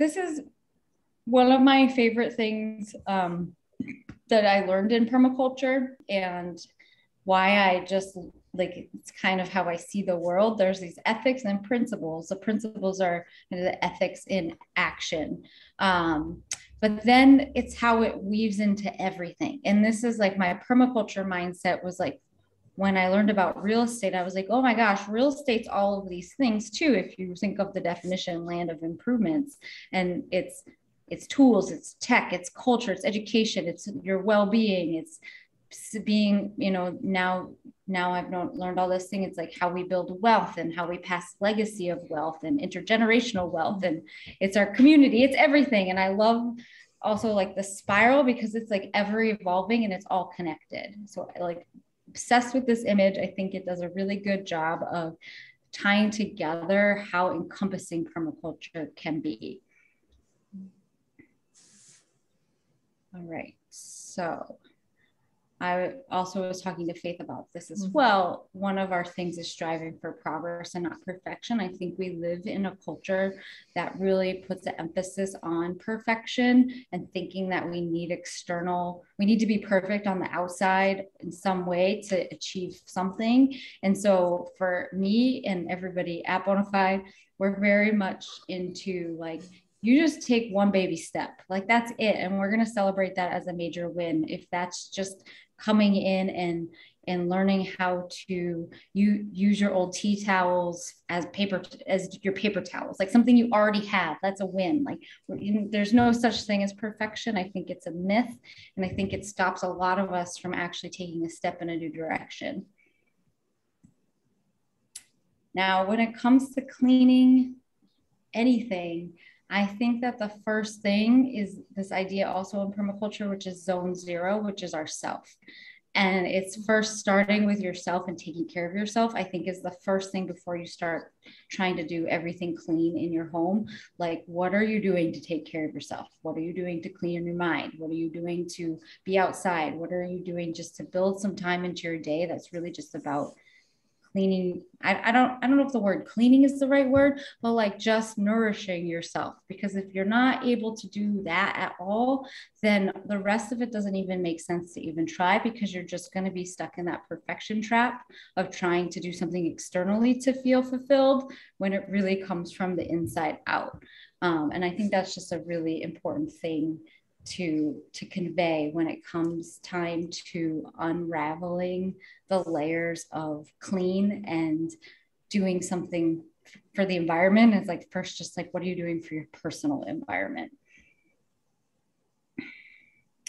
this is one of my favorite things that I learned in permaculture, and why I just like, it's kind of how I see the world. There's these ethics and principles. The principles are the ethics in action. But then it's how it weaves into everything. And this is like my permaculture mindset was like, when I learned about real estate, I was like, oh my gosh, real estate's all of these things too. If you think of the definition, land of improvements, and it's tools, it's tech, it's culture, it's education, it's your well-being, it's being, now I've learned all this thing. It's like how we build wealth and how we pass legacy of wealth and intergenerational wealth. And it's our community, it's everything. And I love also like the spiral, because it's like ever evolving and it's all connected. So I like obsessed with this image. I think it does a really good job of tying together how encompassing permaculture can be. All right, so I also was talking to Faith about this as well. One of our things is striving for progress and not perfection. I think we live in a culture that really puts the emphasis on perfection and thinking that we need to be perfect on the outside in some way to achieve something. And so for me and everybody at Bona Fide, we're very much into like, you just take one baby step, like that's it. And we're going to celebrate that as a major win. If that's just coming in and learning how to use your old tea towels as your paper towels, like something you already have, that's a win. Like there's no such thing as perfection. I think it's a myth. And I think it stops a lot of us from actually taking a step in a new direction. Now, when it comes to cleaning anything, I think that the first thing is this idea also in permaculture, which is zone zero, which is ourself. And it's first starting with yourself and taking care of yourself, I think, is the first thing before you start trying to do everything clean in your home. Like, what are you doing to take care of yourself? What are you doing to clean your mind? What are you doing to be outside? What are you doing just to build some time into your day that's really just about cleaning? I don't know if the word cleaning is the right word, but like just nourishing yourself. Because if you're not able to do that at all, then the rest of it doesn't even make sense to even try, because you're just going to be stuck in that perfection trap of trying to do something externally to feel fulfilled when it really comes from the inside out. And I think that's just a really important thing to convey when it comes time to unraveling the layers of clean and doing something for the environment. It's like, first, just like, what are you doing for your personal environment?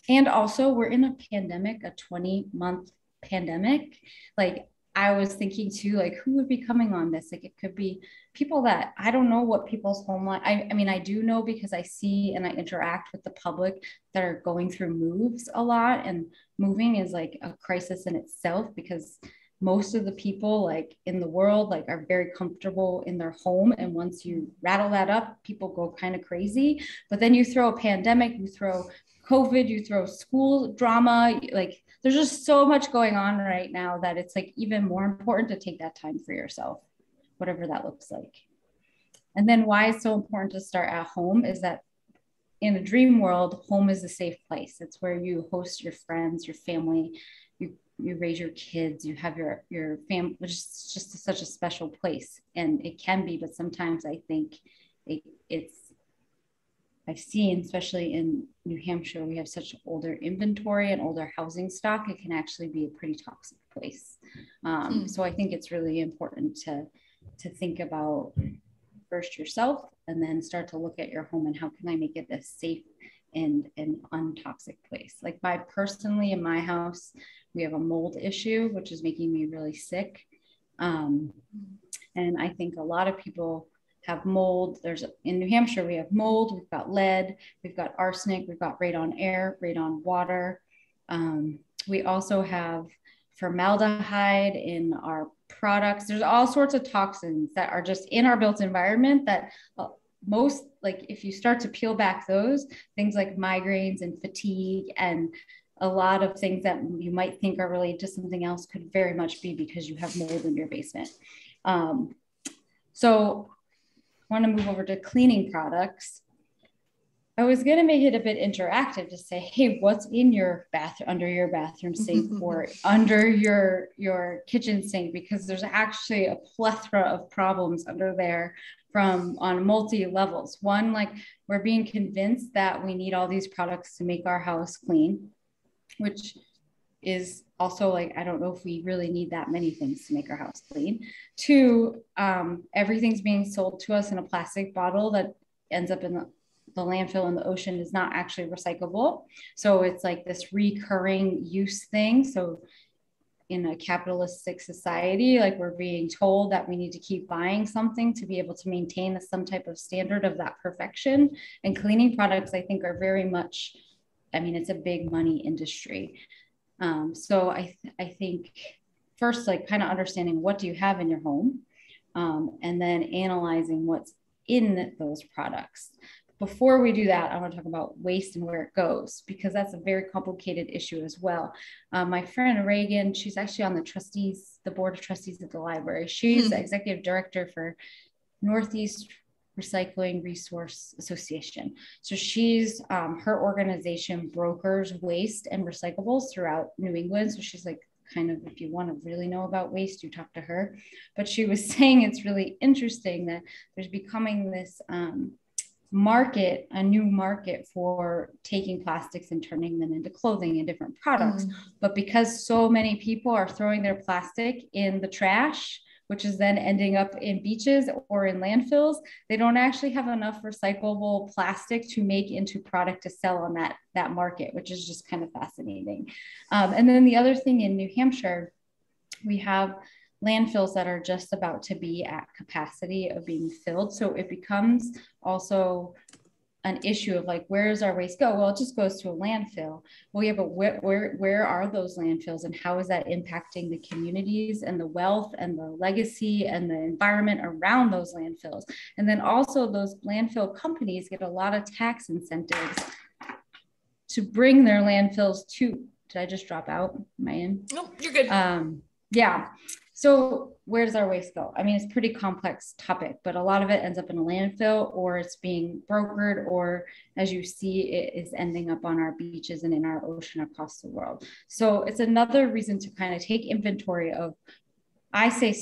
And also, we're in a pandemic, a 20-month pandemic. Like, I was thinking too, like, who would be coming on this? Like, it could be people that I don't know what people's home life. I mean, I do know because I see and I interact with the public that are going through moves a lot, and moving is like a crisis in itself, because most of the people like in the world like are very comfortable in their home, and once you rattle that up, people go kind of crazy. But then you throw a pandemic, you throw COVID, you throw school drama, like there's just so much going on right now that it's like even more important to take that time for yourself, whatever that looks like. And then why it's so important to start at home is that in a dream world, home is a safe place. It's where you host your friends, your family, you raise your kids, you have your family, which is just such a special place. And it can be, but sometimes I think I've seen, especially in New Hampshire, we have such older inventory and older housing stock, it can actually be a pretty toxic place. So I think it's really important to think about first yourself, and then start to look at your home and how can I make it a safe and an untoxic place. Like personally in my house, we have a mold issue, which is making me really sick. And I think a lot of people have mold. In New Hampshire, we have mold, we've got lead, we've got arsenic, we've got radon air, radon water. We also have formaldehyde in our products. There's all sorts of toxins that are just in our built environment that most, like if you start to peel back those things like migraines and fatigue and a lot of things that you might think are related to something else could very much be because you have mold in your basement. So I want to move over to cleaning products. I was going to make it a bit interactive to say, hey, what's in your bathroom, under your bathroom sink or under your kitchen sink? Because there's actually a plethora of problems under there from on multi levels. One, like we're being convinced that we need all these products to make our house clean, which is also like, I don't know if we really need that many things to make our house clean. Two, everything's being sold to us in a plastic bottle that ends up in the landfill in the ocean is not actually recyclable. So it's like this recurring use thing. So in a capitalistic society, like we're being told that we need to keep buying something to be able to maintain some type of standard of that perfection. And cleaning products, I think, are very much, I mean, it's a big money industry. So I think first, like kind of understanding what do you have in your home, and then analyzing what's in those products. Before we do that, I want to talk about waste and where it goes, because that's a very complicated issue as well. My friend Reagan, she's actually on the board of trustees at the library. She's the executive director for Northeast Recycling Resource Association. So she's, her organization brokers waste and recyclables throughout New England. So she's like, kind of, if you want to really know about waste, you talk to her. But she was saying it's really interesting that there's becoming this market, a new market for taking plastics and turning them into clothing and different products. But because so many people are throwing their plastic in the trash, which is then ending up in beaches or in landfills, they don't actually have enough recyclable plastic to make into product to sell on that market, which is just kind of fascinating. And then the other thing in New Hampshire, we have landfills that are just about to be at capacity of being filled. So it becomes also an issue of like, where does our waste go? Well, it just goes to a landfill. Well, yeah, but where are those landfills and how is that impacting the communities and the wealth and the legacy and the environment around those landfills? And then also those landfill companies get a lot of tax incentives to bring their landfills to, did I just drop out? Am I in? No, you're good. Yeah. So where does our waste go? I mean, it's a pretty complex topic, but a lot of it ends up in a landfill or it's being brokered, or as you see, it is ending up on our beaches and in our ocean across the world. So it's another reason to kind of take inventory of, I say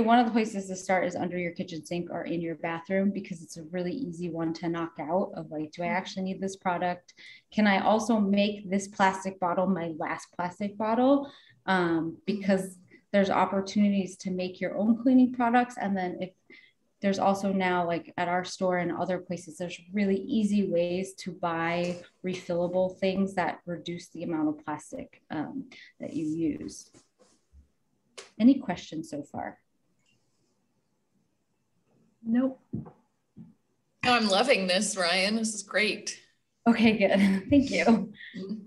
one of the places to start is under your kitchen sink or in your bathroom, because it's a really easy one to knock out of like, do I actually need this product? Can I also make this plastic bottle my last plastic bottle? Because there's opportunities to make your own cleaning products. And then if there's also now, like at our store and other places, there's really easy ways to buy refillable things that reduce the amount of plastic that you use. Any questions so far? Nope. Oh, I'm loving this, Ryan. This is great. Okay, good. Thank you.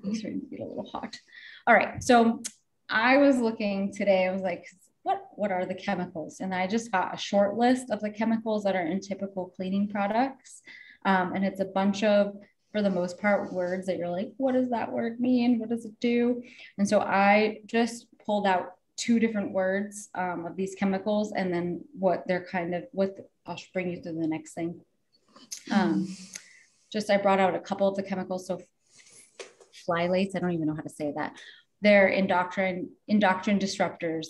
It's starting to get a little hot. All right. So I was looking today, I was like, what are the chemicals? And I just got a short list of the chemicals that are in typical cleaning products. And it's a bunch of, for the most part, words that you're like, what does that word mean? What does it do? And so I just pulled out 2 different words of these chemicals, and then what they're kind of, I'll bring you through the next thing. I brought out a couple of the chemicals. So phthalates, I don't even know how to say that. They're endocrine disruptors.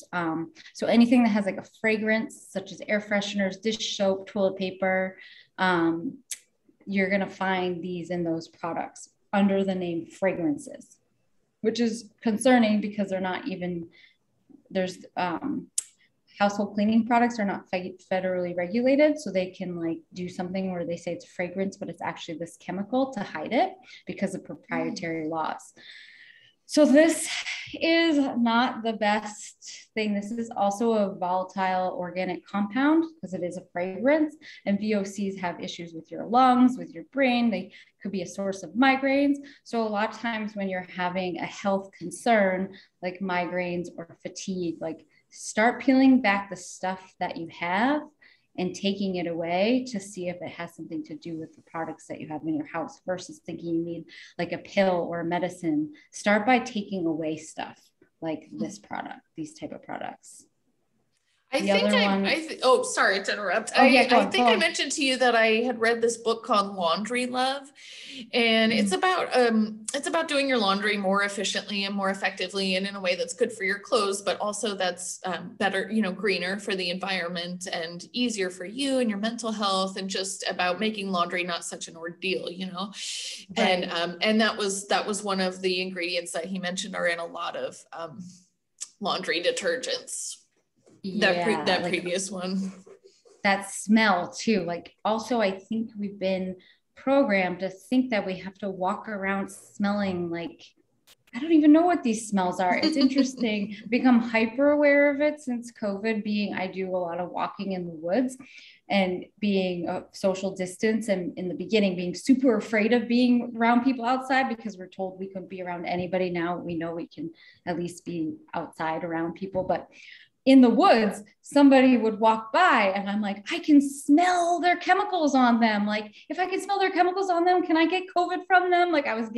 So anything that has like a fragrance, such as air fresheners, dish soap, toilet paper, you're gonna find these in those products under the name fragrances, which is concerning because they're not even, there's household cleaning products are not federally regulated. So they can like do something where they say it's a fragrance, but it's actually this chemical to hide it because of proprietary laws. So this is not the best thing. This is also a volatile organic compound because it is a fragrance, and VOCs have issues with your lungs, with your brain. They could be a source of migraines. So a lot of times when you're having a health concern like migraines or fatigue, like start peeling back the stuff that you have and taking it away to see if it has something to do with the products that you have in your house versus thinking you need like a pill or a medicine. Start by taking away stuff like this product, these type of products. Oh, sorry to interrupt. Oh, yeah, I think I mentioned to you that I had read this book called Laundry Love, and it's about doing your laundry more efficiently and more effectively and in a way that's good for your clothes, but also that's better, greener for the environment and easier for you and your mental health, and just about making laundry not such an ordeal, Right. And that was one of the ingredients that he mentioned are in a lot of laundry detergents. Yeah, that previous one. That smell too. Like, also, I think we've been programmed to think that we have to walk around smelling like, I don't even know what these smells are. It's interesting. Become hyper aware of it since COVID. I do a lot of walking in the woods and being a social distance, and in the beginning being super afraid of being around people outside because we're told we couldn't be around anybody. Now we know we can at least be outside around people, but in the woods, somebody would walk by and I'm like, I can smell their chemicals on them. Like, if I can smell their chemicals on them, can I get COVID from them? Like, I was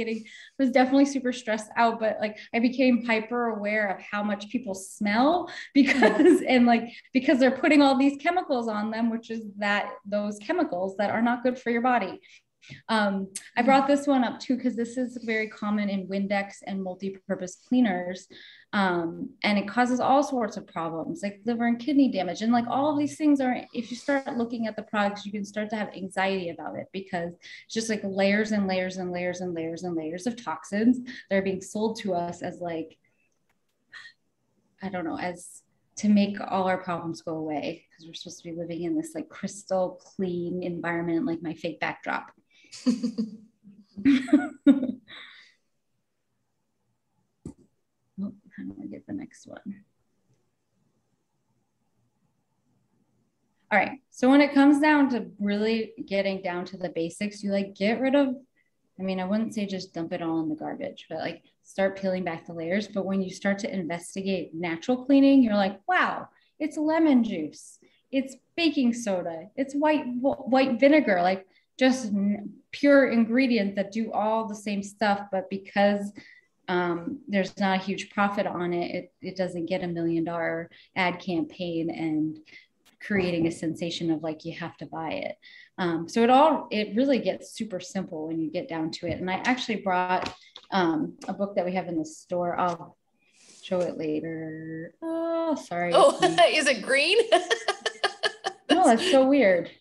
definitely super stressed out, but like I became hyper aware of how much people smell because they're putting all these chemicals on them, which is those chemicals that are not good for your body. I brought this one up too, because this is very common in Windex and multi-purpose cleaners. And it causes all sorts of problems like liver and kidney damage. And like all of these things if you start looking at the products, you can start to have anxiety about it because it's just like layers and layers and layers and layers and layers of toxins that are being sold to us as like, I don't know, as to make all our problems go away, because we're supposed to be living in this like crystal clean environment, like my fake backdrop. How do I get the next one? All right. So when it comes down to really getting down to the basics, you like get rid of, I wouldn't say just dump it all in the garbage, but like start peeling back the layers. But when you start to investigate natural cleaning, you're like, wow, it's lemon juice, it's baking soda, it's white vinegar, like just pure ingredients that do all the same stuff. But because there's not a huge profit on it, it doesn't get $1 million ad campaign and creating a sensation of like you have to buy it. So it really gets super simple when you get down to it. And I actually brought a book that we have in the store. I'll show it later. Oh, sorry. Oh, is it green? No, that's so weird.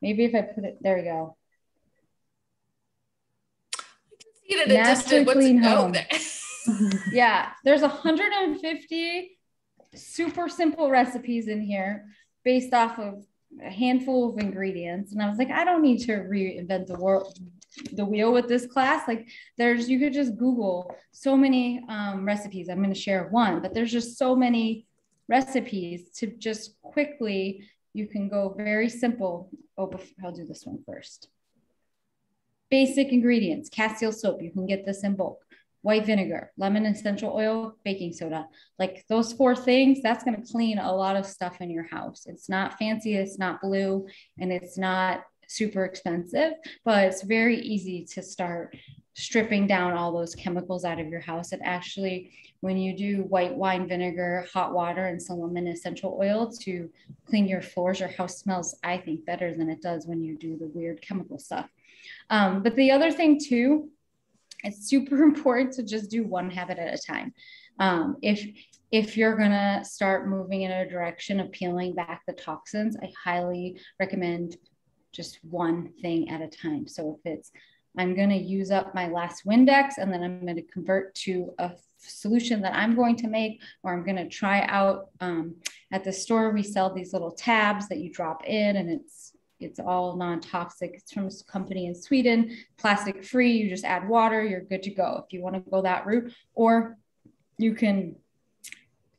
Maybe if I put it, there we go. Naturally clean home. Yeah, there's 150 super simple recipes in here based off of a handful of ingredients. And I was like, I don't need to reinvent the wheel with this class. Like you could just Google so many recipes. I'm going to share one, but there's just so many recipes to just quickly, you can go very simple. Oh, I'll do this one first. Basic ingredients: Castile soap, you can get this in bulk, white vinegar, lemon essential oil, baking soda. Like those 4 things, that's going to clean a lot of stuff in your house. It's not fancy, it's not blue, and it's not super expensive, but it's very easy to start stripping down all those chemicals out of your house. And actually, when you do white wine vinegar, hot water, and some lemon essential oil to clean your floors, your house smells, I think, better than it does when you do the weird chemical stuff. But the other thing too, it's super important to just do one habit at a time. If you're gonna start moving in a direction of peeling back the toxins, I highly recommend just one thing at a time. So if it's, I'm gonna use up my last Windex and then I'm gonna convert to a solution that I'm going to make, or I'm gonna try out, at the store, we sell these little tabs that you drop in, and it's all non-toxic. It's from a company in Sweden, plastic free. You just add water, you're good to go if you want to go that route. Or you can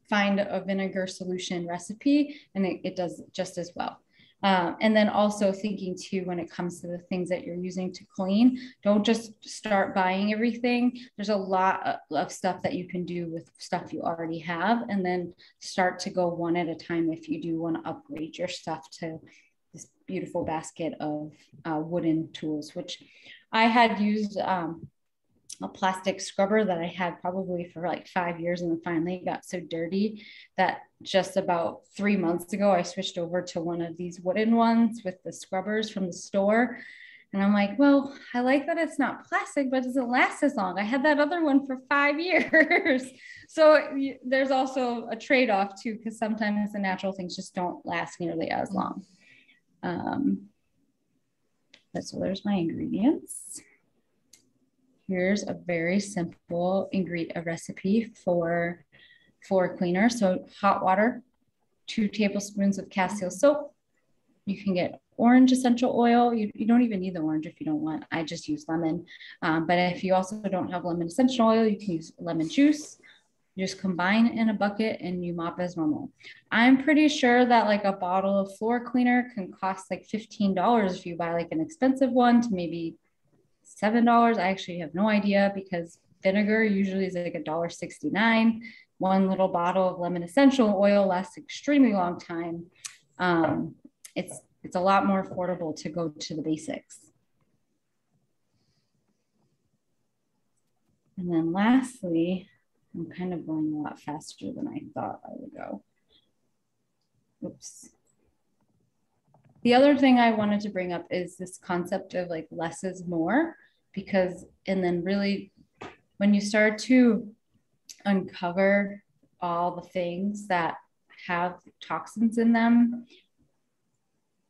find a vinegar solution recipe and it does just as well. And then also thinking too, when it comes to the things that you're using to clean, don't just start buying everything. There's a lot of stuff that you can do with stuff you already have, and then start to go one at a time if you do want to upgrade your stuff to this beautiful basket of wooden tools, which I had used a plastic scrubber that I had probably for like 5 years, and then finally got so dirty that just about 3 months ago, I switched over to one of these wooden ones with the scrubbers from the store. And I'm like, well, I like that it's not plastic, but it doesn't last as long. I had that other one for 5 years. So there's also a trade-off too, because sometimes the natural things just don't last nearly as long. So there's my ingredients. Here's a very simple ingredient, a recipe for floor cleaner. So hot water, 2 tablespoons of castile soap. You can get orange essential oil. You don't even need the orange if you don't want. I just use lemon. But if you also don't have lemon essential oil, you can use lemon juice. You just combine in a bucket and you mop as normal. I'm pretty sure that like a bottle of floor cleaner can cost like $15 if you buy like an expensive one, to maybe $7. I actually have no idea, because vinegar usually is like $1.69. One little bottle of lemon essential oil lasts an extremely long time. It's a lot more affordable to go to the basics. And then lastly, I'm kind of going a lot faster than I thought I would go. Oops. The other thing I wanted to bring up is this concept of like less is more, because, and then really when you start to uncover all the things that have toxins in them,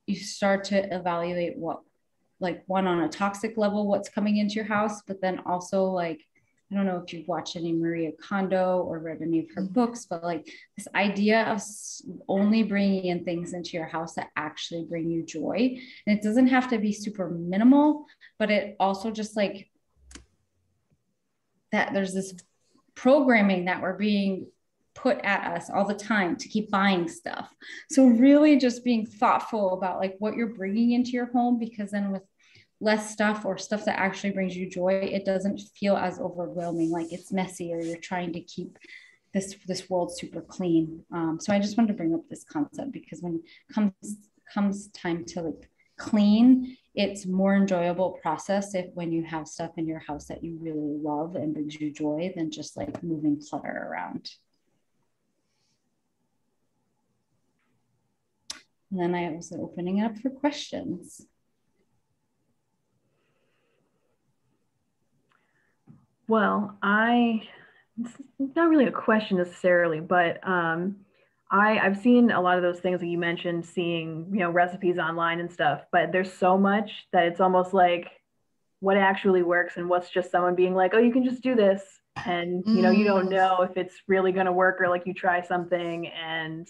you start to evaluate what, like one on a toxic level, what's coming into your house, but then also like, I don't know if you've watched any Maria Kondo or read any of her books, but like this idea of only bringing in things into your house that actually bring you joy. And it doesn't have to be super minimal, but it also just like that there's this programming that we're being put at us all the time to keep buying stuff. So really just being thoughtful about like what you're bringing into your home, because then with less stuff or stuff that actually brings you joy, it doesn't feel as overwhelming, like it's messy or you're trying to keep this world super clean. So I just wanted to bring up this concept, because when it comes time to like clean, it's more enjoyable process when you have stuff in your house that you really love and brings you joy than just like moving clutter around. And then I was opening it up for questions. Well, it's not really a question necessarily, but I've seen a lot of those things that you mentioned, seeing, recipes online and stuff, but there's so much that it's almost like what actually works and what's just someone being like, oh, you can just do this. And, you don't know if it's really going to work, or like you try something and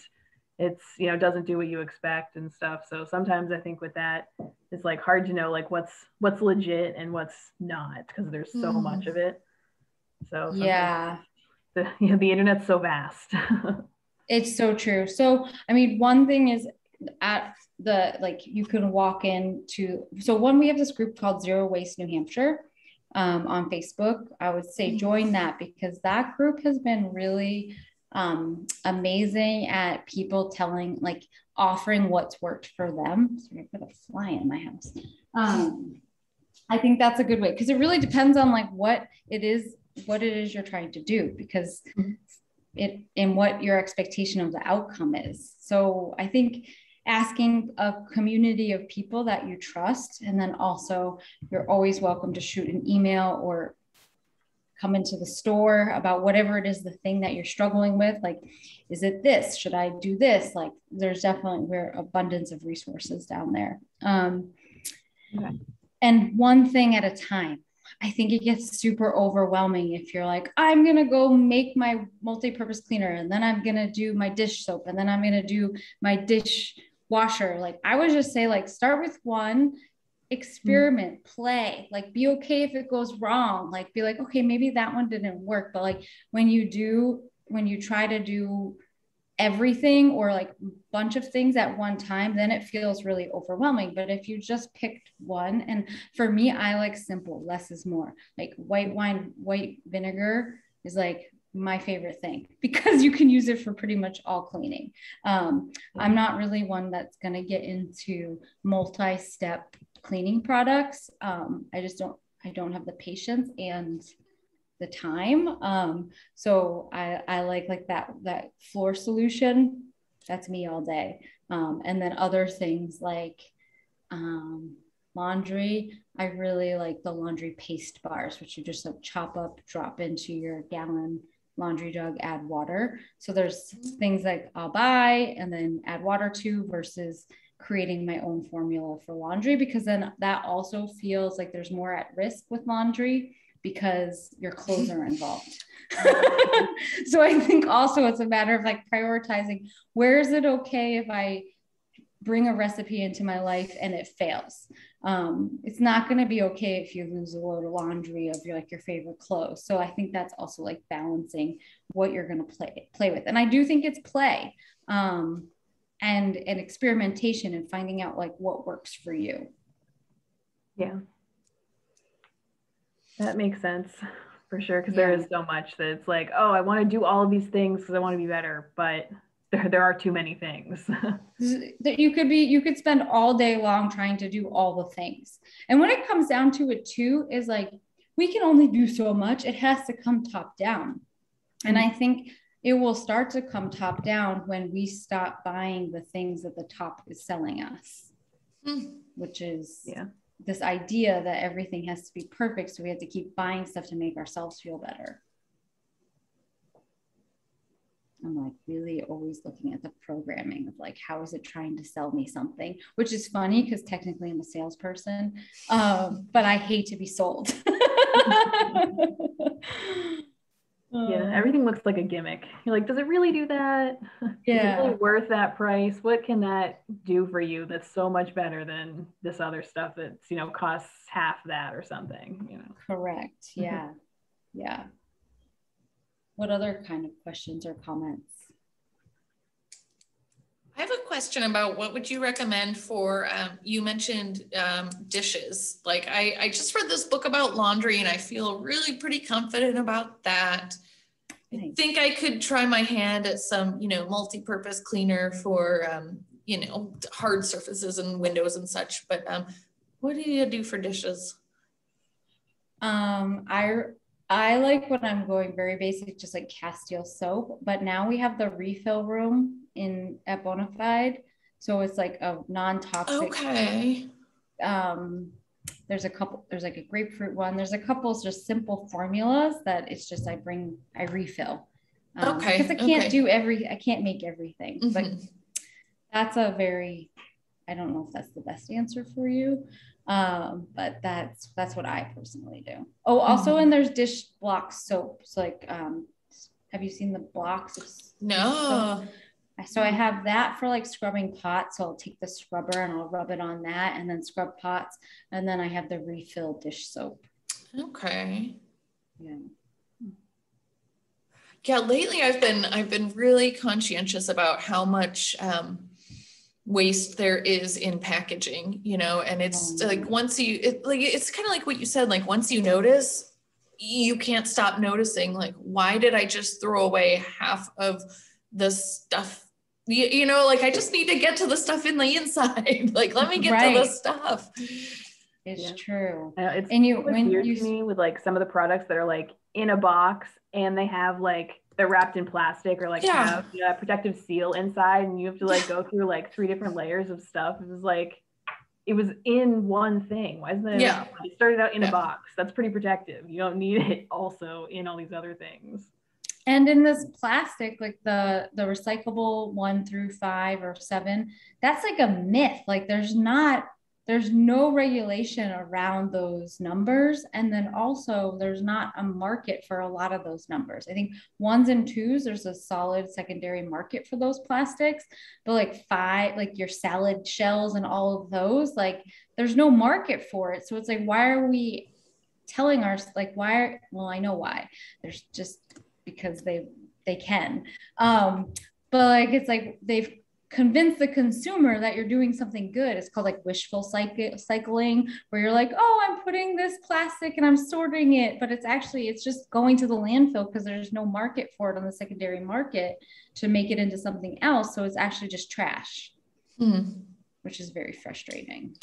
it's, doesn't do what you expect and stuff. So sometimes I think with that, it's like hard to know like what's legit and what's not, because there's so much of it. So yeah, the internet's so vast. It's so true. So, I mean, one thing is at you can walk into, so one, we have this group called Zero Waste New Hampshire on Facebook. I would say join that, because that group has been really amazing at people offering what's worked for them. Sorry, I put a fly in my house. I think that's a good way, because it really depends on like what it is you're trying to do, because and what your expectation of the outcome is. So I think asking a community of people that you trust, and then also you're always welcome to shoot an email or come into the store about whatever it is, the thing that you're struggling with. Like, is it this? Should I do this? Like, there's definitely abundance of resources down there. Okay. And one thing at a time. I think it gets super overwhelming if you're like, I'm going to go make my multi-purpose cleaner, and then I'm going to do my dish soap, and then I'm going to do my dish washer. Like, I would just say, like, start with one, experiment, play, like, be okay if it goes wrong, like, be like, okay, maybe that one didn't work. But like, when you try to do everything or like a bunch of things at one time, then it feels really overwhelming. But if you just picked one, and for me, I like simple, less is more. Like white wine, white vinegar is like my favorite thing, because you can use it for pretty much all cleaning. I'm not really one that's going to get into multi-step cleaning products. I don't have the patience, and the time. So I like that floor solution. That's me all day. And then other things like laundry. I really like the laundry paste bars, which you just like chop up, drop into your gallon laundry jug, add water. So there's things like I'll buy and then add water to versus creating my own formula for laundry, because then that also feels like there's more at risk with laundry because your clothes are involved. So I think also it's a matter of like prioritizing, where is it okay if I bring a recipe into my life and it fails? It's not going to be okay if you lose a load of laundry of your favorite clothes. So I think that's also like balancing what you're going to play with. And I do think it's play and experimentation and finding out like what works for you. Yeah, that makes sense for sure. Because there is so much that it's like, oh, I want to do all of these things because I want to be better, but there are too many things. That you could spend all day long trying to do all the things. And when it comes down to it too, is like, we can only do so much. It has to come top down. And I think it will start to come top down when we stop buying the things that the top is selling us, which is this idea that everything has to be perfect. So we have to keep buying stuff to make ourselves feel better. I'm like really always looking at the programming of like, how is it trying to sell me something, which is funny because technically I'm a salesperson, but I hate to be sold. Yeah, everything looks like a gimmick. You're like, does it really do that? Yeah. Is it really worth that price? What can that do for you that's so much better than this other stuff that's, costs half that or something, Correct. Yeah. Yeah. What other kind of questions or comments? I have a question about what would you recommend for, you mentioned dishes. Like I just read this book about laundry and I feel really pretty confident about that. I think I could try my hand at some, multi-purpose cleaner for, hard surfaces and windows and such. But what do you do for dishes? I like when I'm going very basic, just like Castile soap, but now we have the refill room at Bona Fide. So it's like a non-toxic. Okay. There's like a grapefruit one. There's a couple just simple formulas that it's just, I refill. Because I can't make everything, but that's I don't know if that's the best answer for you. But that's what I personally do. Oh, also, and there's dish block soaps. Like, have you seen the blocks? No. So I have that for like scrubbing pots. So I'll take the scrubber and I'll rub it on that and then scrub pots. And then I have the refill dish soap. Okay. Yeah. Yeah. Lately I've been really conscientious about how much, waste there is in packaging, and it's like it's kind of like what you said, like once you notice, you can't stop noticing, like, why did I just throw away half of the stuff? Like I just need to get to the stuff in the inside. Like, let me get to the stuff. It's true. It's weird to me with like some of the products that are like in a box and they have like, they're wrapped in plastic or like have a protective seal inside, and you have to like go through like 3 different layers of stuff. It was like, it was in one thing. Why isn't it enough? It started out in a box. That's pretty protective. You don't need it also in all these other things. And in this plastic, like the recyclable 1 through 5 or 7, that's like a myth. Like there's no regulation around those numbers. And then also there's not a market for a lot of those numbers. I think 1s and 2s, there's a solid secondary market for those plastics, but like 5, like your salad shells and all of those, like there's no market for it. So it's like, why are we telling well, I know why. There's just because they can. But like, it's like they've convince the consumer that you're doing something good. It's called like wishful cycling, where you're like, oh, I'm putting this plastic and I'm sorting it, but it's just going to the landfill because there's no market for it on the secondary market to make it into something else. So it's actually just trash, which is very frustrating.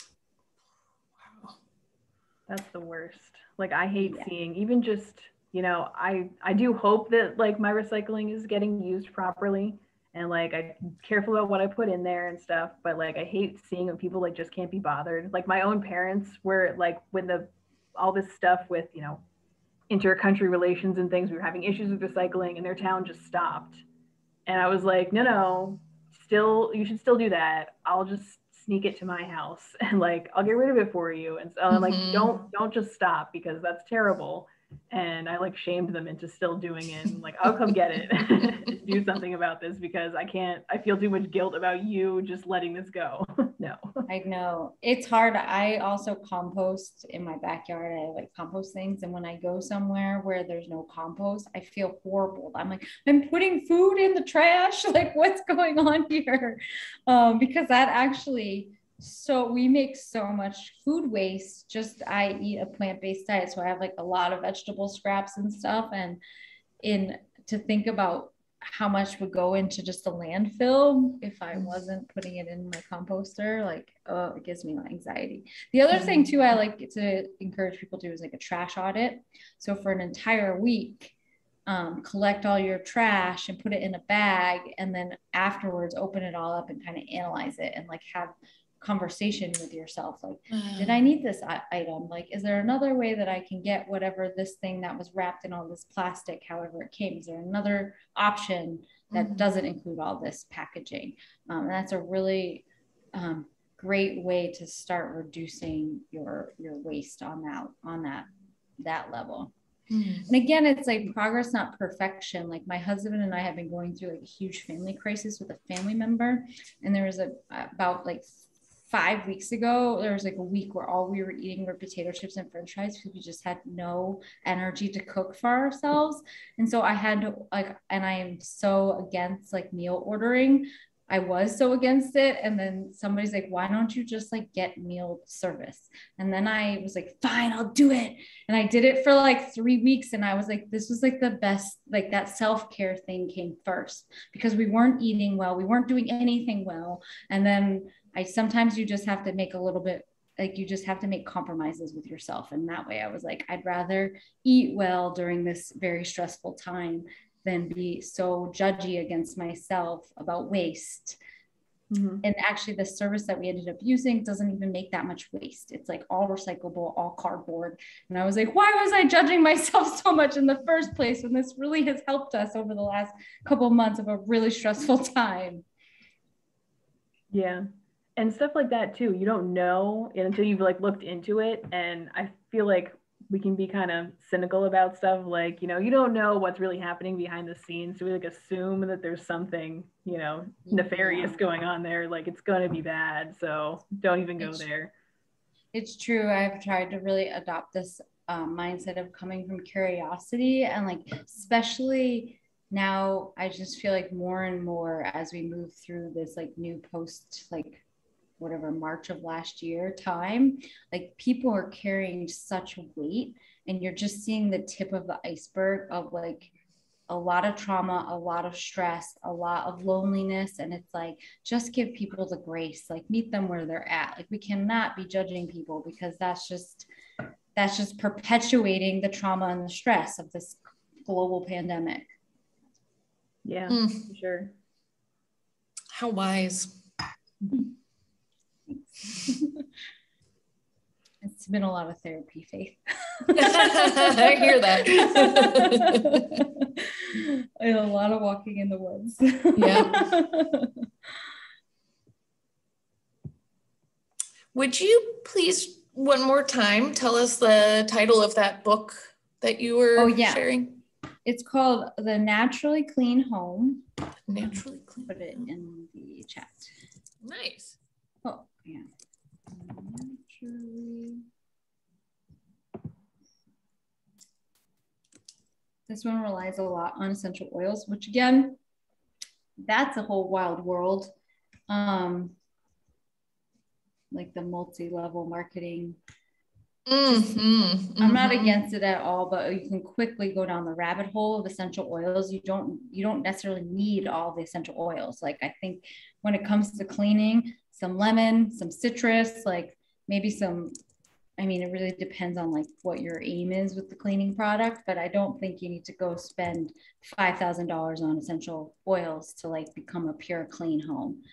Wow. That's the worst. Like I hate seeing even just I do hope that like my recycling is getting used properly, and like I'm careful about what I put in there and stuff, but like I hate seeing when people like just can't be bothered. Like my own parents were like, when all this stuff with inter-country relations and things, we were having issues with recycling and their town just stopped. And I was like, no, you should still do that. I'll just sneak it to my house and like I'll get rid of it for you. And so I'm like, don't just stop, because that's terrible. And I like shamed them into still doing it. And like, I'll come get it. Do something about this, because I feel too much guilt about you just letting this go. No. I know it's hard. I also compost in my backyard. I like compost things. And when I go somewhere where there's no compost, I feel horrible. I'm like, I'm putting food in the trash. Like, what's going on here? Because that actually, so we make so much food waste. Just I eat a plant-based diet, so I have like a lot of vegetable scraps and stuff. And to think about how much would go into just a landfill if I wasn't putting it in my composter, like, oh, it gives me anxiety. The other thing too, I like to encourage people to do is like a trash audit. So for an entire week, collect all your trash and put it in a bag, and then afterwards open it all up and kind of analyze it and like have conversation with yourself, like, did I need this item? Like, is there another way that I can get whatever this thing that was wrapped in all this plastic, however it came? Is there another option that doesn't include all this packaging? And that's a really great way to start reducing your waste on that level. And again, it's like progress, not perfection. Like my husband and I have been going through like a huge family crisis with a family member, and there was about like 5 weeks ago, there was like a week where all we were eating were potato chips and french fries because we just had no energy to cook for ourselves. And so I had to like, and I am so against like meal ordering. I was so against it. And then somebody's like, why don't you just like get meal service? And then I was like, fine, I'll do it. And I did it for like 3 weeks. And I was like, this was like the best, like that self-care thing came first, because we weren't eating well. We weren't doing anything well. And then sometimes you just have to make a little bit, like you just have to make compromises with yourself. And that way I was like, I'd rather eat well during this very stressful time than be so judgy against myself about waste. And actually the service that we ended up using doesn't even make that much waste. It's like all recyclable, all cardboard. And I was like, why was I judging myself so much in the first place when this really has helped us over the last couple of months of a really stressful time? Yeah. And stuff like that too, you don't know until you've like looked into it. And I feel like we can be kind of cynical about stuff, like, you don't know what's really happening behind the scenes, so we like assume that there's something nefarious going on there, like it's going to be bad, so don't even go there. It's true. I've tried to really adopt this mindset of coming from curiosity, and like especially now I just feel like more and more as we move through this like new post like whatever March of last year time, like people are carrying such weight, and you're just seeing the tip of the iceberg of like a lot of trauma, a lot of stress, a lot of loneliness. And it's like, just give people the grace, like meet them where they're at. Like we cannot be judging people, because that's just perpetuating the trauma and the stress of this global pandemic. Yeah, for sure. How wise. It's been a lot of therapy, Faith. I hear that. And a lot of walking in the woods. Yeah. Would you please one more time tell us the title of that book that you were sharing? It's called The Naturally Clean Home. Naturally Clean. Put it in the chat. Nice. Oh, yeah. Naturally. This one relies a lot on essential oils, which again, that's a whole wild world. Like the multi-level marketing. I'm not against it at all, but you can quickly go down the rabbit hole of essential oils. You don't necessarily need all the essential oils. Like I think when it comes to cleaning, some lemon, some citrus, like maybe some I mean, it really depends on like what your aim is with the cleaning product, but I don't think you need to go spend $5,000 on essential oils to like become a pure clean home.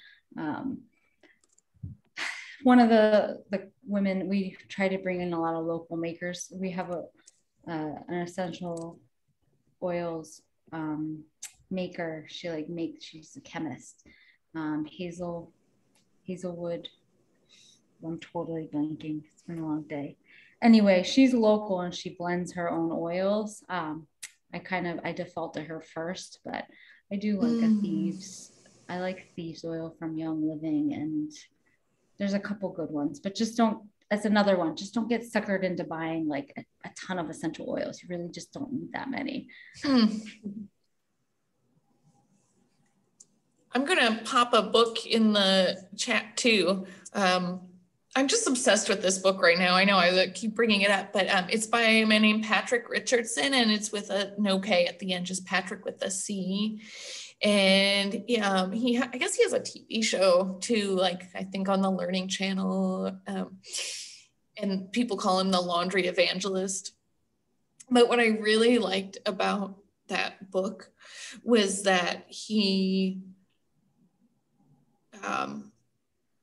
One of the women, we try to bring in a lot of local makers. We have an essential oils maker. She's a chemist. Hazelwood. I'm totally blanking. It's been a long day. Anyway, she's local and she blends her own oils. I default to her first, but I do like I like Thieves oil from Young Living, and there's a couple good ones, but that's another one. Just don't get suckered into buying like a ton of essential oils. You really just don't need that many. I'm going to pop a book in the chat too. I'm just obsessed with this book right now. I know I keep bringing it up, but it's by a man named Patrick Richardson, and it's with no K at the end, just Patrick with a C. And I guess he has a TV show too, like I think on the Learning Channel, and people call him the laundry evangelist. But what I really liked about that book was that he,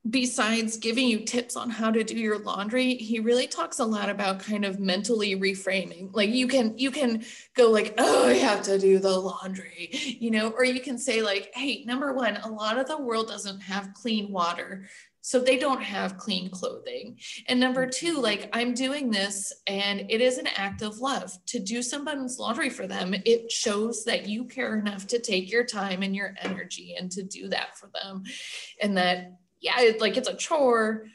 besides giving you tips on how to do your laundry, he really talks a lot about kind of mentally reframing. Like you can go like, oh, I have to do the laundry, or you can say like, hey, number one, a lot of the world doesn't have clean water, so they don't have clean clothing. And number two, like I'm doing this and it is an act of love to do someone's laundry for them. It shows that you care enough to take your time and your energy and to do that for them. And that, it's a chore,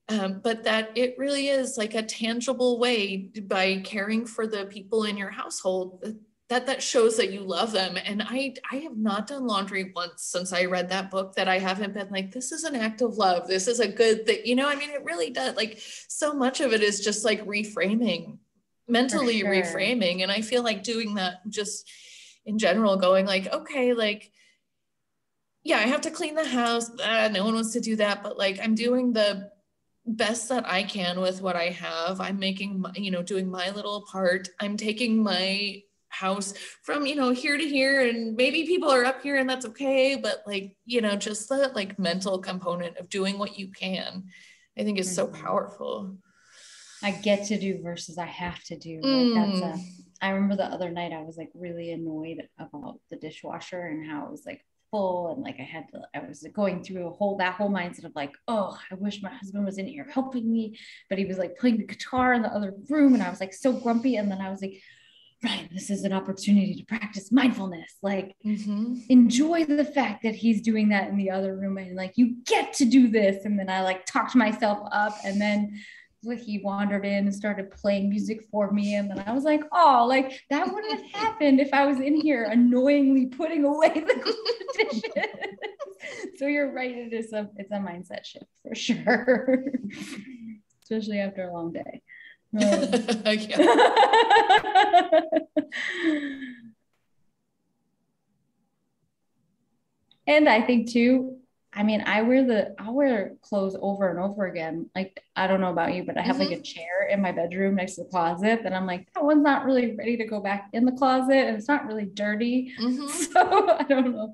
but that it really is like a tangible way by caring for the people in your household that shows that you love them. And I have not done laundry once since I read that book that I haven't been like, this is an act of love. This is a good thing. It really does. Like so much of it is just like reframing, mentally reframing. And I feel like doing that just in general, going like, okay, like, yeah, I have to clean the house. No one wants to do that, but like I'm doing the best that I can with what I have. I'm making, doing my little part. I'm taking my house from, here to here, and maybe people are up here and that's okay. But like, just the like mental component of doing what you can, I think is so powerful. I get to do versus I have to do. Like I remember the other night I was like really annoyed about the dishwasher and how it was like full, and like I was going through that whole mindset of like, oh, I wish my husband was in here helping me, but he was like playing the guitar in the other room, and I was like so grumpy. And then I was like, Ryan, this is an opportunity to practice mindfulness. Like enjoy the fact that he's doing that in the other room, and like you get to do this. And then I like talked myself up, and then like he wandered in and started playing music for me, and then I was like, oh, like that wouldn't have happened if I was in here annoyingly putting away the dishes. So you're right, it's a mindset shift for sure. Especially after a long day. And I think too, I wear clothes over and over again. Like, I don't know about you, but I have like a chair in my bedroom next to the closet that I'm like, that one's not really ready to go back in the closet, and it's not really dirty. So I don't know.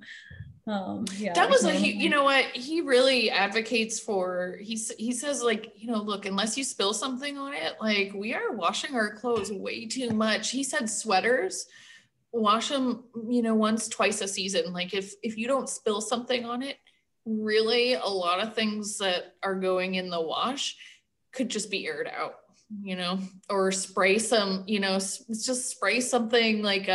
That was you know what he really advocates for. He says like, look, unless you spill something on it, like we are washing our clothes way too much. He said sweaters, wash them, once, twice a season. Like if you don't spill something on it, really a lot of things that are going in the wash could just be aired out, or spray some, just spray something like,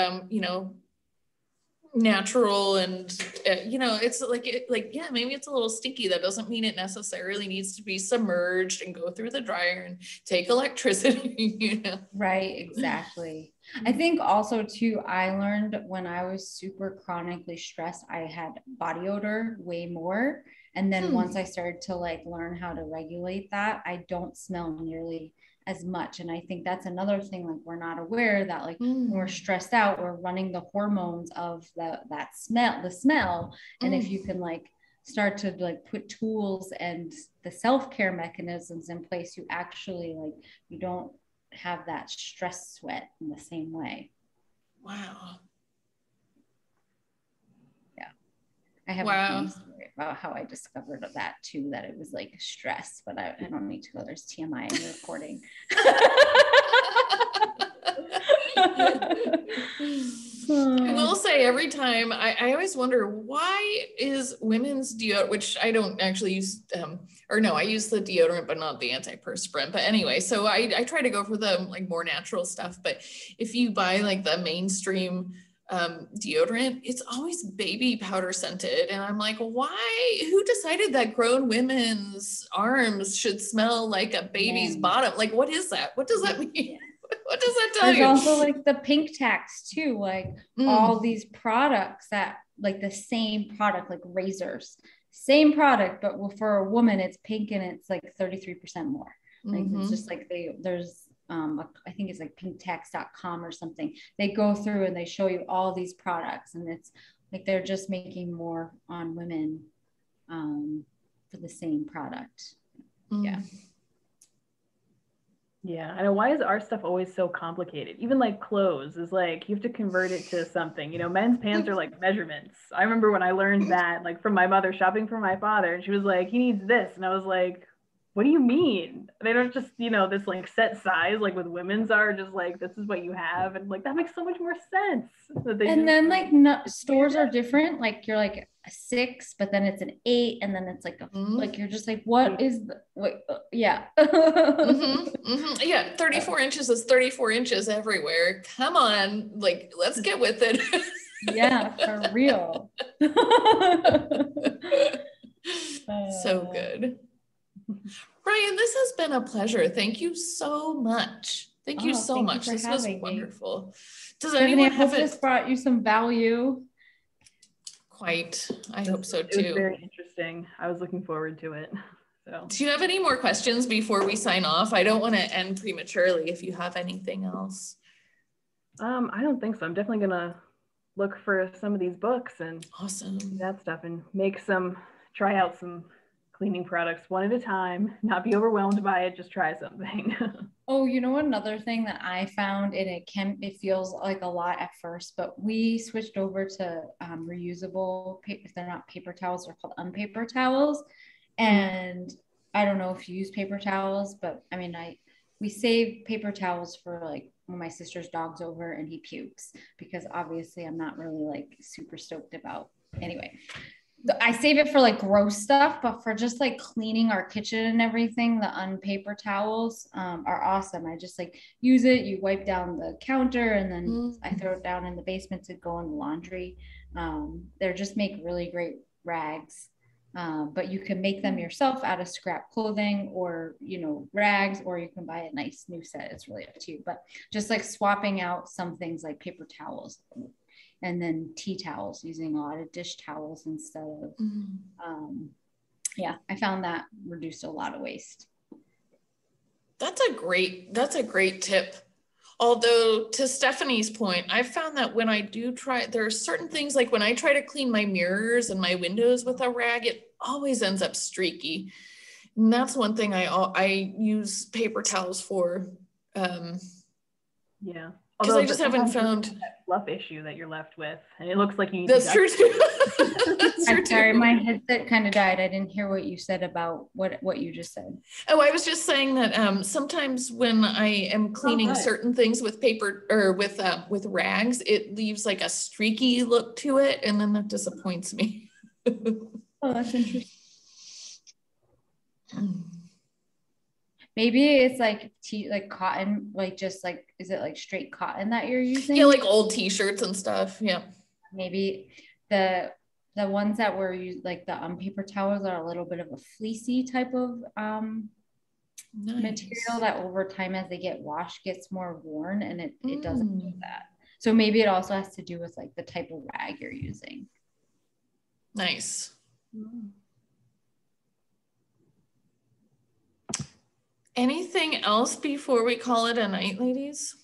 natural, and it's like yeah, maybe it's a little stinky. That doesn't mean it necessarily needs to be submerged and go through the dryer and take electricity. Right, exactly. I think also too, I learned when I was super chronically stressed, I had body odor way more, and then once I started to like learn how to regulate that, I don't smell nearly as much. And I think that's another thing, like we're not aware that like when we're stressed out, we're running the hormones of the smell. And if you can like start to like put tools and the self-care mechanisms in place, you actually like, you don't have that stress sweat in the same way. Wow. Yeah. I have a funny story about how I discovered that too, that it was like stress, but I don't need to go. There's TMI in the recording. I will say every time I always wonder, why is women's deodorant, which I don't actually use, I use the deodorant, but not the antiperspirant. But anyway, so I try to go for the like more natural stuff. But if you buy like the mainstream deodorant, it's always baby powder scented. And I'm like, why, who decided that grown women's arms should smell like a baby's bottom? Like, what is that? What does that mean? Yeah. What does that tell you? There's also like the pink tax too, like all these products that like the same product, like razors, same product, but for a woman, it's pink and it's like 33% more. Like it's just like there's I think it's like pinktax.com or something. They go through and they show you all these products, and it's like they're just making more on women for the same product. Yeah. Yeah, I know. Why is our stuff always so complicated? Even like clothes is like, you have to convert it to something. You know, men's pants are like measurements. I remember when I learned that, like from my mother shopping for my father, and she was like, he needs this. And I was like, what do you mean? They don't just, you know, this like set size, like with women's are just like, this is what you have. And like, that makes so much more sense. And then like stores are different. Like you're like a 6, but then it's an 8. And then it's like, like, you're just like, what is the, what? Yeah. Yeah. 34 inches is 34 inches everywhere. Come on. Like, let's get with it. Yeah, for real. So good. Ryan, this has been a pleasure. Thank you so much. Thank you so much. This was wonderful. Does anyone have this brought you some value? Quite. I hope so too. It was very interesting. I was looking forward to it. So, do you have any more questions before we sign off? I don't want to end prematurely if you have anything else. I don't think so. I'm definitely gonna look for some of these books and do that stuff and try out some cleaning products one at a time, not be overwhelmed by it, just try something. Oh, you know, another thing that I found, and it feels like a lot at first, but we switched over to reusable, if they're not paper towels, they're called unpaper towels. And I don't know if you use paper towels, but I mean, we save paper towels for like when my sister's dog's over and he pukes, because obviously I'm not really like super stoked about, anyway. I save it for like gross stuff, but for just like cleaning our kitchen and everything, the unpaper towels are awesome. I just like use it. You wipe down the counter and then I throw it down in the basement to go in the laundry. They're just make really great rags, but you can make them yourself out of scrap clothing or, you know, rags, or you can buy a nice new set. It's really up to you, but just like swapping out some things like paper towels. And then tea towels, using a lot of dish towels instead of, I found that reduced a lot of waste. That's a great tip. Although to Stephanie's point, I found that when I do try, there are certain things like when I try to clean my mirrors and my windows with a rag, it always ends up streaky. And that's one thing I use paper towels for. Yeah. Because I just haven't found that fluff issue that you're left with, and it looks like you need that's true too. I'm sorry, my headset kind of died. I didn't hear what you said about what you just said. Oh, I was just saying that sometimes when I am cleaning certain things with paper or with rags, it leaves like a streaky look to it, and then that disappoints me. Oh, that's interesting. Maybe it's like like cotton, like just like, is it like straight cotton that you're using? Yeah, like old t-shirts and stuff. Yeah. Maybe the ones that were used, like the paper towels, are a little bit of a fleecy type of material that over time, as they get washed, gets more worn, and it doesn't do that. So maybe it also has to do with like the type of rag you're using. Nice. Anything else before we call it a night, ladies?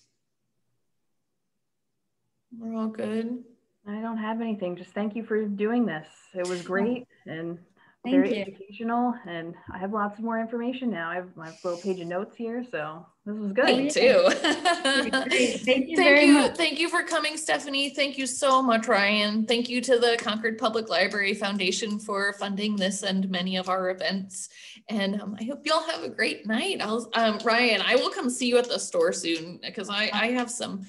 We're all good. I don't have anything. Just thank you for doing this. It was great, and very educational, and I have lots of more information now. I have my little page of notes here, so this was good. Me too. Great. Thank you very much. Thank you for coming, Stephanie. Thank you so much, Ryan. Thank you to the Concord Public Library Foundation for funding this and many of our events. And I hope you all have a great night. Ryan, I will come see you at the store soon because I have some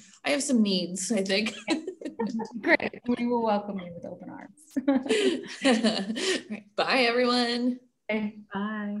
needs, I think. Great. We will welcome you with open arms. Bye, everyone. Okay. Bye.